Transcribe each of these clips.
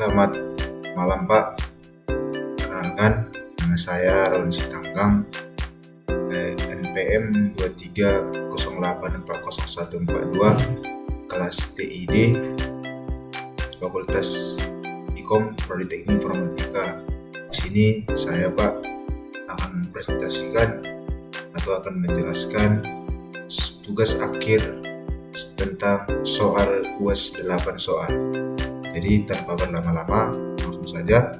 Selamat malam Pak. Perkenalkan, nama saya Ron Sitanggang, NPM 2308400142, kelas TID, Fakultas Ikom Prodi Teknik Informatika. Di sini saya Pak akan mempresentasikan atau akan menjelaskan tugas akhir tentang soal UAS 8 soal. Jadi tanpa berlama-lama, langsung saja.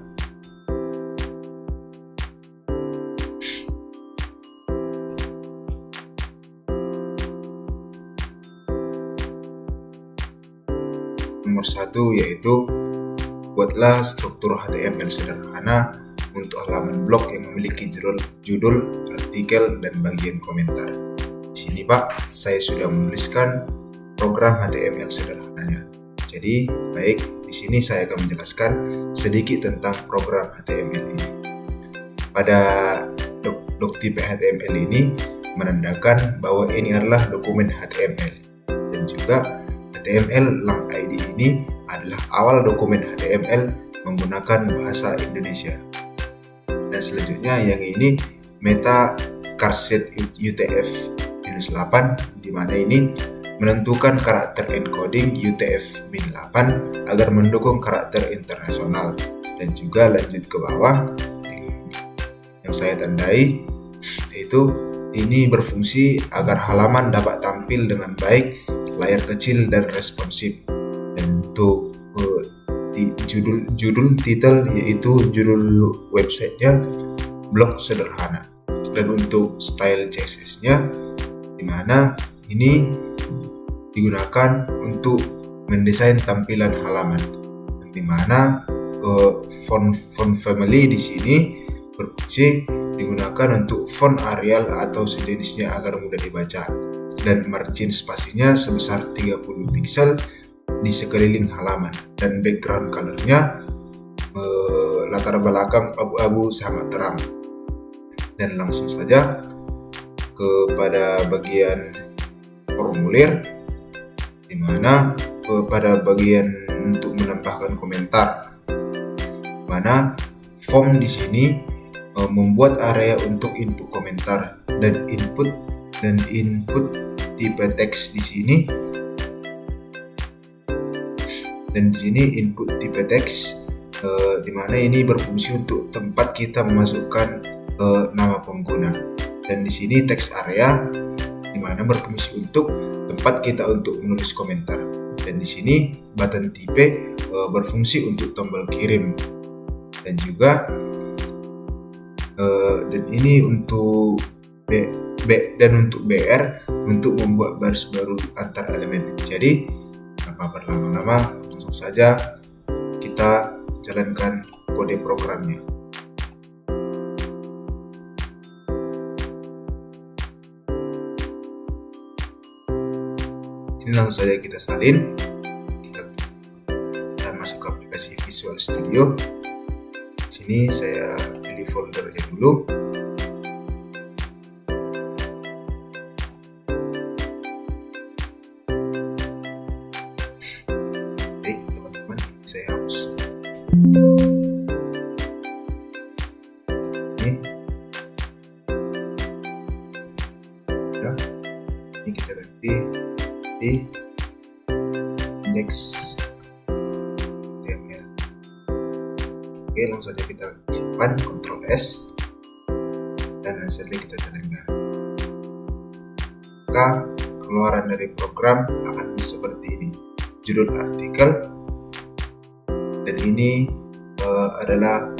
Nomor 1 yaitu buatlah struktur HTML sederhana untuk halaman blog yang memiliki judul, artikel, dan bagian komentar. Di sini Pak, saya sudah menuliskan program HTML sederhananya. Jadi, baik, di sini saya akan menjelaskan sedikit tentang program HTML ini. Pada doc.type HTML ini menandakan bahwa ini adalah dokumen HTML, dan juga HTML lang ID ini adalah awal dokumen HTML menggunakan bahasa Indonesia. Dan selanjutnya yang ini meta charset UTF-8, di mana ini menentukan karakter encoding UTF-8 agar mendukung karakter internasional. Dan juga lanjut ke bawah yang saya tandai, yaitu ini berfungsi agar halaman dapat tampil dengan baik, layar kecil dan responsif. Dan untuk judul titel yaitu judul websitenya blog sederhana. Dan untuk style CSS-nya, dimana ini digunakan untuk mendesain tampilan halaman, di mana font family di sini berfungsi digunakan untuk font Arial atau sejenisnya agar mudah dibaca, dan margin spasinya sebesar 30 pixel di sekeliling halaman, dan background colornya latar belakang abu-abu sangat terang. Dan langsung saja kepada bagian formulir, di mana pada bagian untuk menambahkan komentar, mana form di sini membuat area untuk input komentar dan input tipe teks di sini, dan di sini input tipe teks di mana ini berfungsi untuk tempat kita memasukkan nama pengguna, dan di sini teks area di mana berfungsi untuk tempat kita untuk menulis komentar, dan di sini button type berfungsi untuk tombol kirim, dan juga dan ini untuk untuk BR untuk membuat baris baru antar elemen. Jadi tanpa berlama-lama, langsung saja kita jalankan kode programnya. Ini langsung saja kita salin, kita masuk ke aplikasi Visual Studio. Sini saya pilih foldernya dulu. Baik teman-teman, saya hapus. Ini kita ganti di index HTML. Oke, langsung saja kita simpan, Ctrl S, dan langsung saja kita jalankan. Maka keluaran dari program akan seperti ini: judul artikel, dan ini adalah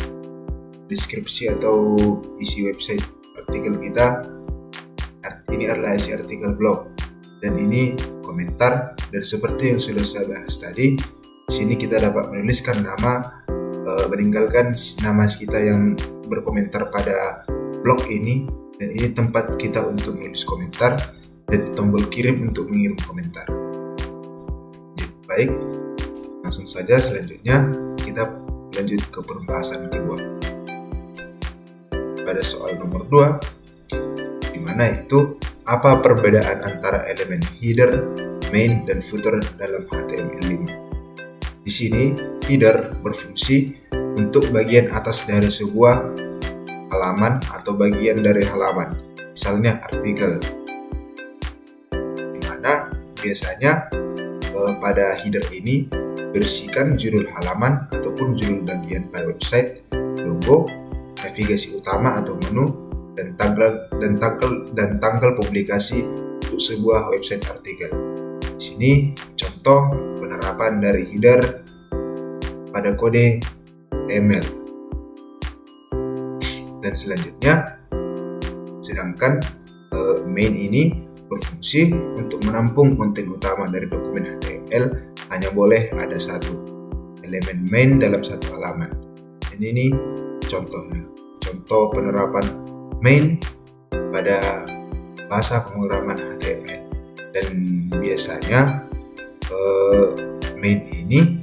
deskripsi atau isi website artikel kita. Ini adalah isi artikel blog, dan ini komentar. Dan seperti yang sudah saya bahas tadi, di sini kita dapat menuliskan nama, meninggalkan nama kita yang berkomentar pada blog ini, dan ini tempat kita untuk menulis komentar, dan tombol kirim untuk mengirim komentar. Baik, langsung saja selanjutnya kita lanjut ke pembahasan kedua. Pada soal nomor 2, di mana itu apa perbedaan antara elemen header, main, dan footer dalam HTML5. Di sini header berfungsi untuk bagian atas dari sebuah halaman atau bagian dari halaman, misalnya artikel, di mana biasanya pada header ini berisikan judul halaman ataupun judul bagian pada website, logo, navigasi utama atau menu, dan tanggal publikasi untuk sebuah website artikel. Di sini contoh penerapan dari header pada kode HTML. Dan selanjutnya, sedangkan main ini berfungsi untuk menampung konten utama dari dokumen HTML, hanya boleh ada satu elemen main dalam satu halaman. Dan ini contohnya, contoh penerapan main pada bahasa pemrograman HTML. Dan biasanya main ini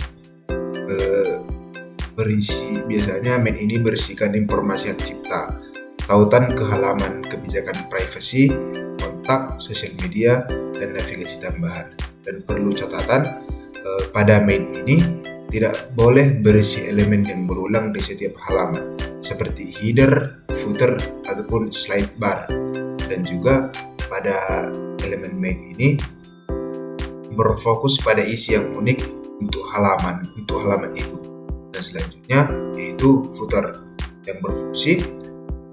berisikan informasi hak cipta, tautan ke halaman, kebijakan privasi, kontak, sosial media, dan navigasi tambahan. Dan perlu catatan, pada main ini tidak boleh berisi elemen yang berulang di setiap halaman, seperti header, footer, ataupun slide bar. Dan juga pada elemen main ini berfokus pada isi yang unik untuk halaman itu. Dan selanjutnya yaitu footer yang berfungsi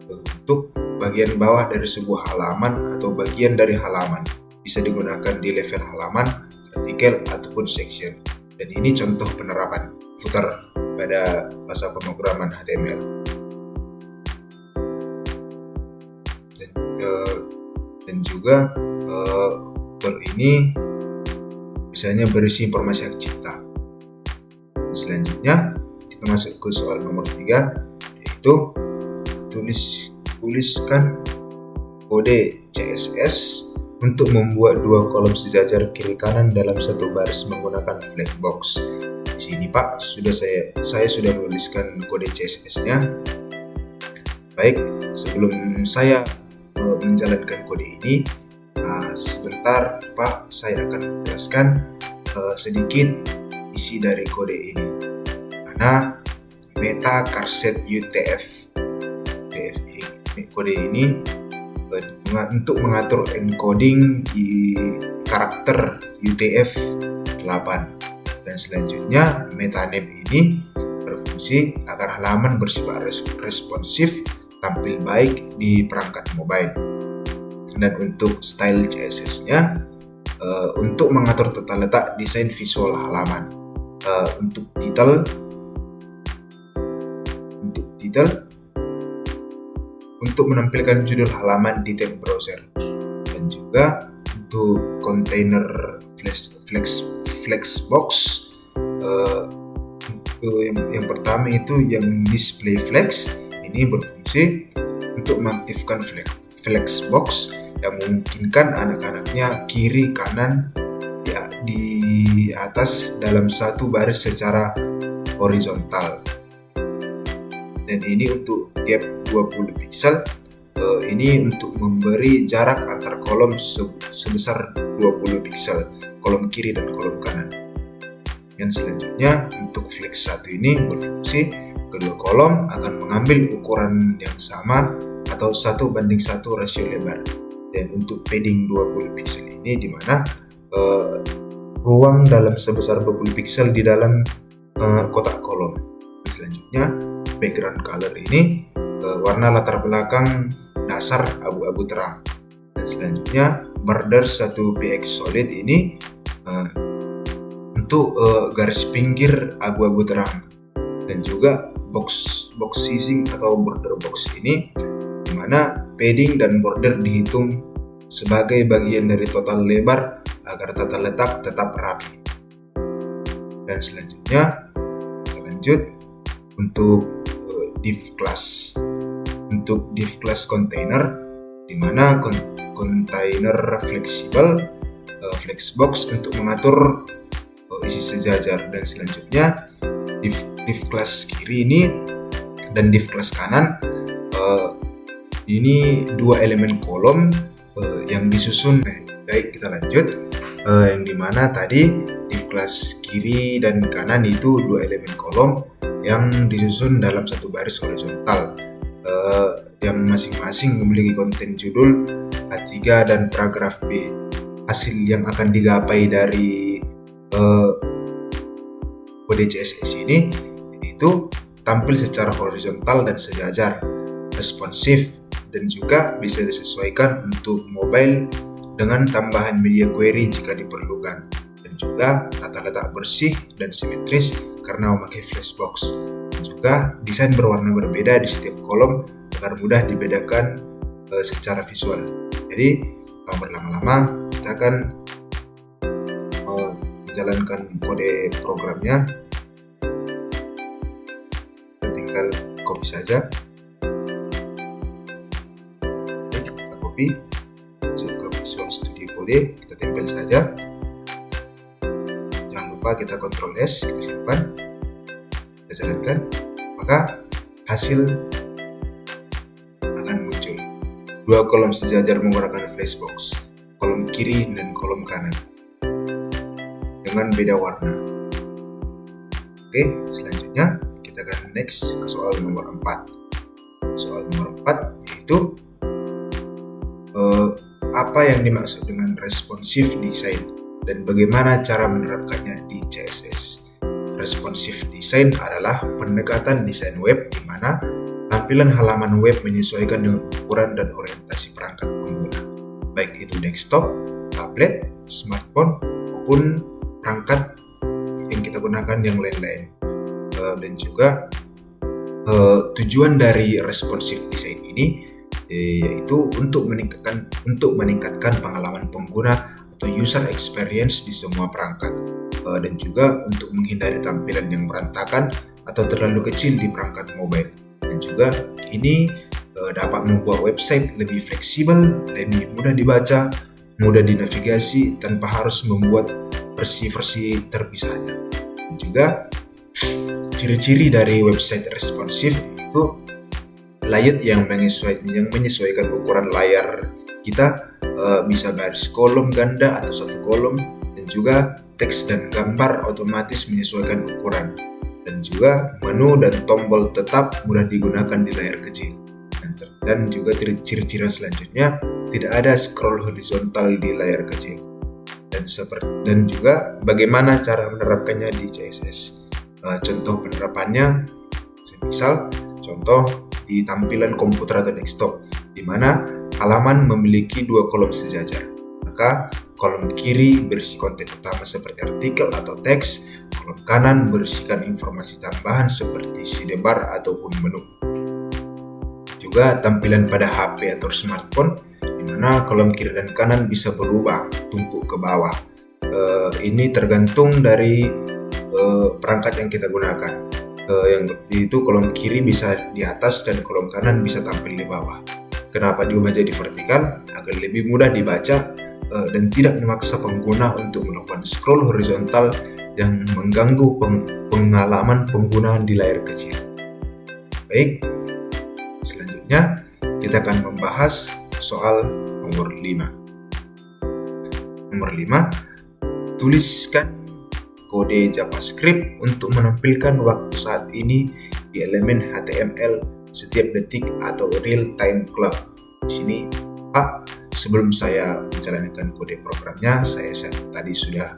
untuk bagian bawah dari sebuah halaman atau bagian dari halaman, bisa digunakan di level halaman, artikel, ataupun section. Dan ini contoh penerapan footer pada bahasa pemrograman HTML. Dan juga footer ini biasanya berisi informasi hak cipta. Selanjutnya kita masuk ke soal nomor 3, yaitu tuliskan kode CSS untuk membuat dua kolom sejajar kiri kanan dalam satu baris menggunakan flagbox. Di sini Pak, saya sudah menuliskan kode CSS-nya. Baik, sebelum saya menjalankan kode ini, sebentar Pak, saya akan menjelaskan sedikit isi dari kode ini. Mana meta charset UTF. Kode ini untuk mengatur encoding di karakter UTF-8. Dan selanjutnya metaname ini berfungsi agar halaman bersifat responsif, tampil baik di perangkat mobile. Dan untuk style CSS-nya untuk mengatur tata letak desain visual halaman. Untuk title untuk menampilkan judul halaman di tab browser. Dan juga untuk container flexbox, yang pertama itu yang display flex, ini berfungsi untuk mengaktifkan flexbox yang memungkinkan anak-anaknya kiri kanan di atas dalam satu baris secara horizontal. Dan ini untuk gap 20 pixel, ini untuk memberi jarak antar kolom sebesar 20 pixel, kolom kiri dan kolom kanan. Dan selanjutnya untuk flex 1 ini berfungsi kedua kolom akan mengambil ukuran yang sama atau 1:1 rasio lebar. Dan untuk padding 20 pixel ini di mana ruang dalam sebesar 20 pixel di dalam kotak kolom. Dan selanjutnya background color ini warna latar belakang dasar abu-abu terang. Dan selanjutnya border 1px solid ini untuk garis pinggir abu-abu terang. Dan juga box sizing atau border box ini dimana padding dan border dihitung sebagai bagian dari total lebar agar tata letak tetap rapi. Dan selanjutnya kita lanjut untuk div class. Untuk div class container dimana container fleksibel, flexbox untuk mengatur isi sejajar. Dan selanjutnya div class kiri ini dan div class kanan, ini dua elemen kolom yang disusun. Baik, kita lanjut. yang dimana tadi div kelas kiri dan kanan itu dua elemen kolom yang disusun dalam satu baris horizontal, yang masing-masing memiliki konten judul, H3 dan paragraf B. Hasil yang akan digapai dari kode CSS ini yaitu tampil secara horizontal dan sejajar, responsif, dan juga bisa disesuaikan untuk mobile dengan tambahan media query jika diperlukan, dan juga tata letak bersih dan simetris karena memakai flashbox, dan juga desain berwarna berbeda di setiap kolom agar mudah dibedakan secara visual. Jadi tanpa berlama-lama kita akan menjalankan kode programnya. Kita tinggal copy saja. Kita copy ke Visual Studio Code, kita tempel saja. Jangan lupa kita Ctrl S, kita simpan, kita jalankan, maka hasil akan muncul dua kolom sejajar menggunakan flashbox, kolom kiri dan kolom kanan dengan beda warna. Oke, selanjutnya kita akan next ke soal nomor 4. Soal nomor 4 yaitu apa yang dimaksud dengan responsive design dan bagaimana cara menerapkannya di CSS. Responsive design adalah pendekatan desain web di mana tampilan halaman web menyesuaikan dengan ukuran dan orientasi perangkat pengguna, baik itu desktop, tablet, smartphone, maupun perangkat yang kita gunakan yang lain-lain. Dan juga tujuan dari responsive design ini yaitu untuk meningkatkan pengalaman pengguna atau user experience di semua perangkat, dan juga untuk menghindari tampilan yang berantakan atau terlalu kecil di perangkat mobile, dan juga ini dapat membuat website lebih fleksibel, lebih mudah dibaca, mudah dinavigasi tanpa harus membuat versi-versi terpisahnya. Dan juga ciri-ciri dari website responsif itu layout yang menyesuaikan ukuran layar kita, bisa baris kolom ganda atau satu kolom, dan juga teks dan gambar otomatis menyesuaikan ukuran, dan juga menu dan tombol tetap mudah digunakan di layar kecil, dan juga ciri-ciri selanjutnya tidak ada scroll horizontal di layar kecil, dan juga bagaimana cara menerapkannya di CSS. Contoh penerapannya semisal contoh di tampilan komputer atau desktop, di mana halaman memiliki dua kolom sejajar. Maka kolom kiri berisi konten utama seperti artikel atau teks, kolom kanan berisikan informasi tambahan seperti sidebar ataupun menu. Juga tampilan pada HP atau smartphone, di mana kolom kiri dan kanan bisa berubah tumpuk ke bawah. Ini tergantung dari perangkat yang kita gunakan. Yang itu kolom kiri bisa di atas dan kolom kanan bisa tampil di bawah. Kenapa diubah jadi vertikal? Agar lebih mudah dibaca dan tidak memaksa pengguna untuk melakukan scroll horizontal yang mengganggu pengalaman penggunaan di layar kecil. Baik, selanjutnya kita akan membahas soal nomor 5. Nomor 5, tuliskan kode JavaScript untuk menampilkan waktu saat ini di elemen HTML setiap detik atau real time clock. Di sini sebelum saya menjalankan kode programnya, saya tadi sudah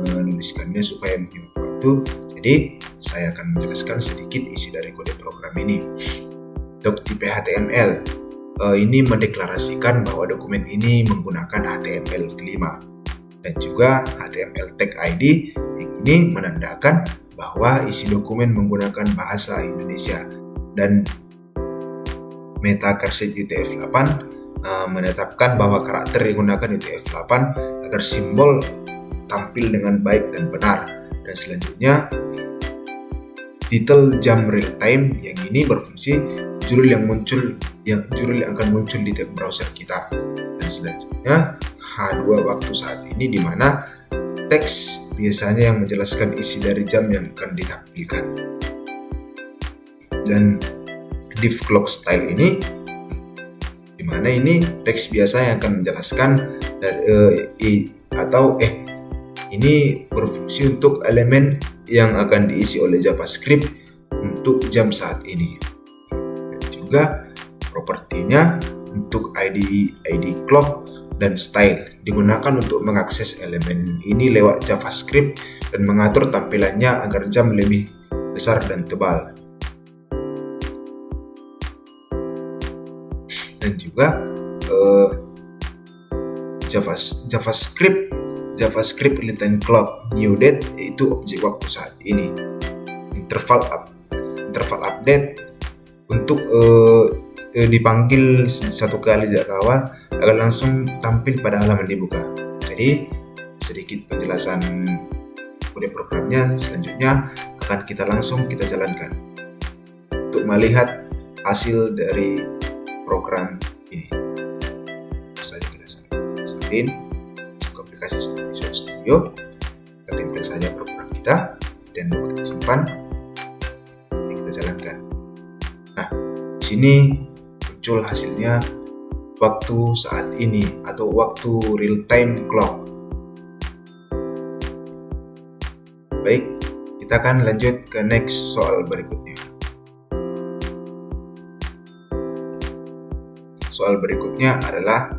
menuliskannya supaya menghemat waktu. Jadi saya akan menjelaskan sedikit isi dari kode program ini. Doc tipe HTML ini mendeklarasikan bahwa dokumen ini menggunakan HTML5. Dan juga HTML tag ID yang ini menandakan bahwa isi dokumen menggunakan bahasa Indonesia, dan metacarsed UTF-8 menetapkan bahwa karakter yang digunakan UTF-8 agar simbol tampil dengan baik dan benar. Dan selanjutnya title jam real time yang ini berfungsi judul yang akan muncul di tab browser kita. Dan selanjutnya H2 waktu saat ini, di mana teks biasanya yang menjelaskan isi dari jam yang akan ditampilkan. Dan div clock style ini, di mana ini teks biasa yang akan menjelaskan dari atau ini berfungsi untuk elemen yang akan diisi oleh JavaScript untuk jam saat ini. Dan juga propertinya untuk ID clock dan style digunakan untuk mengakses elemen ini lewat JavaScript dan mengatur tampilannya agar jam lebih besar dan tebal. Dan juga JavaScript real time clock new date, yaitu objek waktu saat ini. Interval update untuk dipanggil satu kali sejak awal akan langsung tampil pada halaman dibuka. Jadi sedikit penjelasan kode programnya. Selanjutnya akan kita jalankan untuk melihat hasil dari program ini. Saja kita salin masuk aplikasi Visual Studio, kita tempel saja program kita dan kita simpan, dan kita jalankan. Nah, di sini muncul hasilnya waktu saat ini atau waktu real time clock. Baik, kita akan lanjut ke next soal berikutnya. Soal berikutnya adalah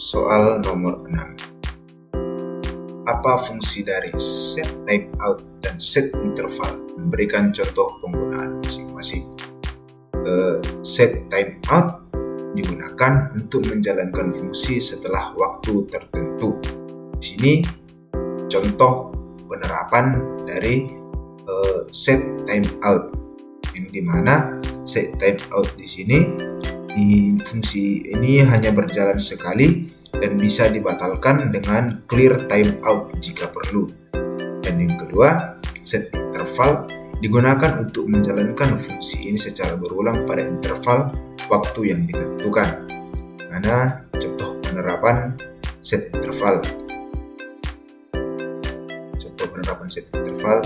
soal nomor 6. Apa fungsi dari set timeout dan set interval? Memberikan contoh penggunaan masing-masing. Set timeout digunakan untuk menjalankan fungsi setelah waktu tertentu. Di sini contoh penerapan dari set timeout, yang dimana set timeout di sini di fungsi ini hanya berjalan sekali dan bisa dibatalkan dengan clear timeout jika perlu. Dan yang kedua, set interval digunakan untuk menjalankan fungsi ini secara berulang pada interval waktu yang ditentukan. Mana contoh penerapan set interval? Contoh penerapan set interval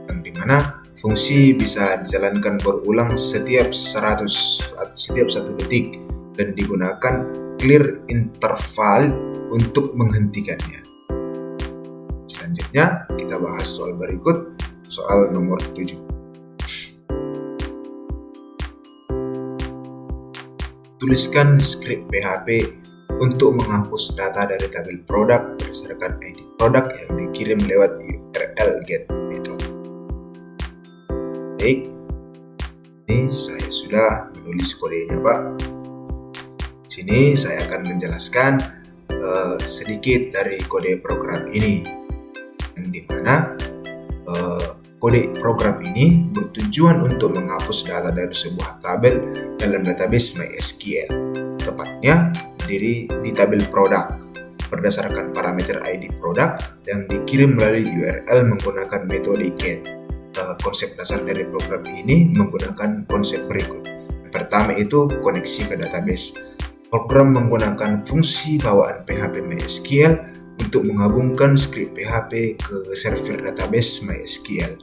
yang dimana fungsi bisa dijalankan berulang setiap 1 detik dan digunakan clear interval untuk menghentikannya. Selanjutnya kita bahas soal berikut, soal nomor 7. Tuliskan skrip PHP untuk menghapus data dari tabel produk berdasarkan ID produk yang dikirim lewat URL get method. Baik, ini saya sudah menulis kodenya, Pak. Di sini saya akan menjelaskan sedikit dari kode program ini, yang dimana kode program ini bertujuan untuk menghapus data dari sebuah tabel dalam database MySQL, tepatnya di tabel produk berdasarkan parameter ID produk yang dikirim melalui URL menggunakan metode get. Konsep dasar dari program ini menggunakan konsep berikut. Yang pertama itu koneksi ke database. Program menggunakan fungsi bawaan PHP MySQL untuk menghubungkan skrip PHP ke server database MySQL.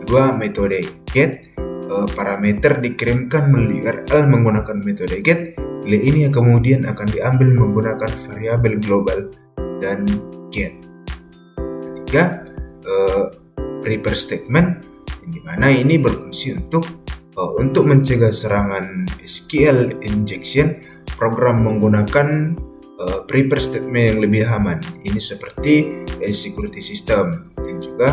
Kedua, metode get. Parameter dikirimkan melalui URL menggunakan metode get. Nilai ini yang kemudian akan diambil menggunakan variabel global dan get. Ketiga, prepare statement, yang dimana ini berfungsi untuk mencegah serangan SQL injection. Program menggunakan prepare statement yang lebih aman. Ini seperti security system dan juga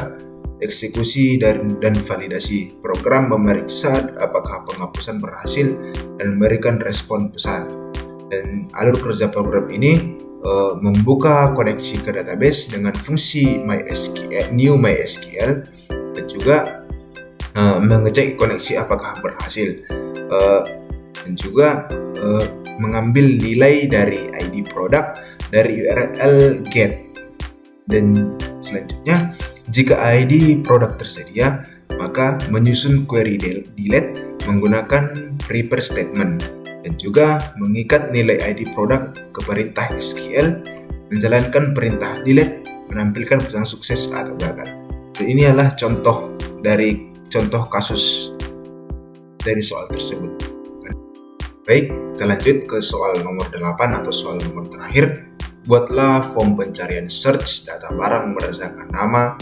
eksekusi dan validasi. Program memeriksa apakah penghapusan berhasil dan memberikan respon pesan. Dan alur kerja program ini membuka koneksi ke database dengan fungsi new MySQL dan juga mengecek koneksi apakah berhasil, dan juga mengambil nilai dari ID produk dari URL get. Dan selanjutnya, jika ID produk tersedia, maka menyusun query delete menggunakan prepare statement dan juga mengikat nilai ID produk ke perintah SQL, menjalankan perintah delete, menampilkan pesan sukses atau gagal. Dan ini adalah contoh kasus dari soal tersebut. Baik, kita lanjut ke soal nomor 8 atau soal nomor terakhir. buatlah form pencarian search data barang berdasarkan nama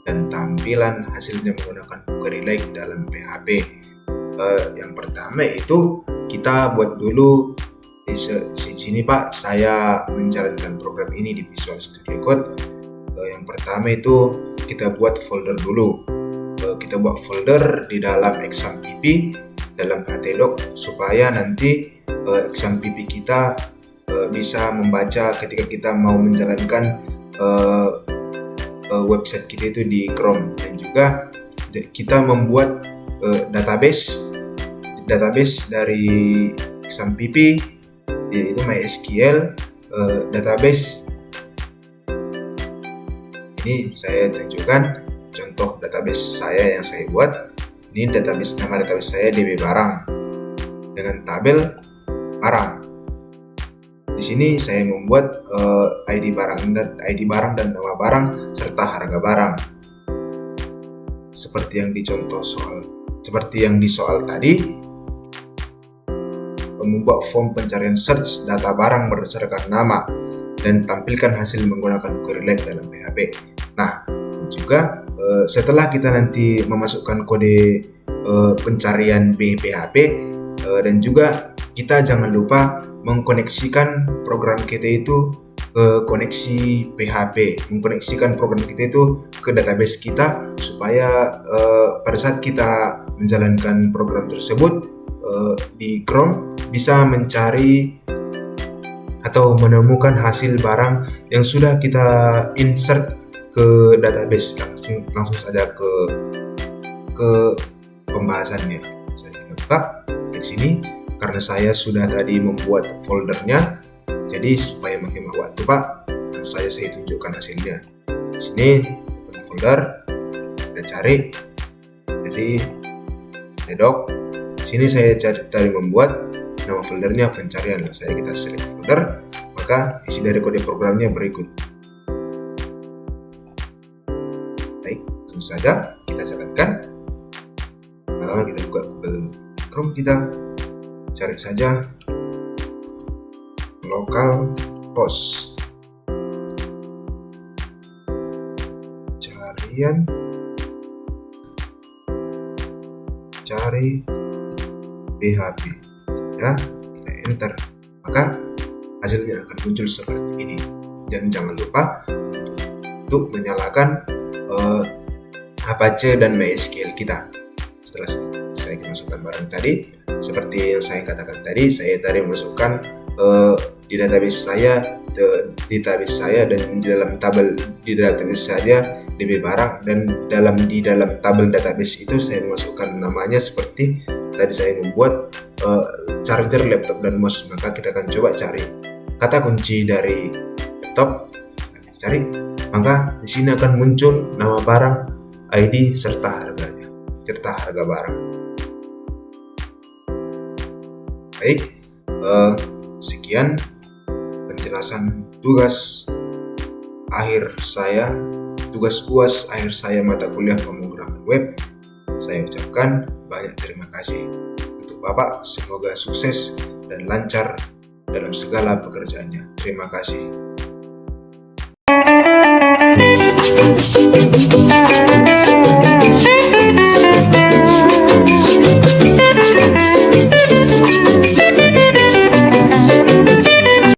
dan tampilan hasilnya menggunakan query like dalam PHP. Yang pertama itu kita buat dulu di sini Pak, saya menjalankan program ini di Visual Studio Code. Yang pertama itu kita buat folder dulu. Kita buat folder di dalam exam.pp dalam htdoc supaya nanti exam.pp kita bisa membaca ketika kita mau menjalankan website kita itu di Chrome. Dan juga kita membuat database dari exam.pp yaitu MySQL database. Ini saya tunjukkan contoh database saya yang saya buat. Ini nama database saya DB barang dengan tabel barang. Di sini saya membuat ID barang dan nama barang serta harga barang. Seperti yang di soal tadi, membuat form pencarian search data barang berdasarkan nama dan tampilkan hasil menggunakan query like dalam PHP. Nah, juga setelah kita nanti memasukkan kode pencarian PHP dan juga kita jangan lupa mengkoneksikan program kita itu ke koneksi PHP, mengkoneksikan program kita itu ke database kita supaya pada saat kita menjalankan program tersebut di Chrome bisa mencari atau menemukan hasil barang yang sudah kita insert ke database. Langsung saja ke pembahasannya. Saya kita buka di sini karena saya sudah tadi membuat foldernya. Jadi supaya menghemat waktu Pak, saya tunjukkan hasilnya. Di sini folder kita cari. Jadi htdoc. Di sini saya tadi membuat nama foldernya pencarian. Kita select folder, maka isi dari kode programnya berikut. Baik, langsung saja kita jalankan. Pertama kita buka Google Chrome, kita cari saja localhost, cari PHP ya, kita enter, maka hasilnya akan muncul seperti ini. Dan jangan lupa untuk menyalakan Apache dan MySQL kita. Setelah saya masukkan barang tadi, seperti yang saya katakan tadi, saya tadi memasukkan di database saya dan di dalam database saya DB barang, dan di dalam tabel database itu saya memasukkan namanya seperti tadi saya membuat charger, laptop, dan mouse. Maka kita akan coba cari kata kunci dari laptop, kita cari, maka di sini akan muncul nama barang, ID serta harganya, serta harga barang. Baik, sekian penjelasan tugas UAS akhir saya mata kuliah pemrograman web. Saya ucapkan banyak terima kasih untuk Bapak. Semoga sukses dan lancar dalam segala pekerjaannya. Terima kasih.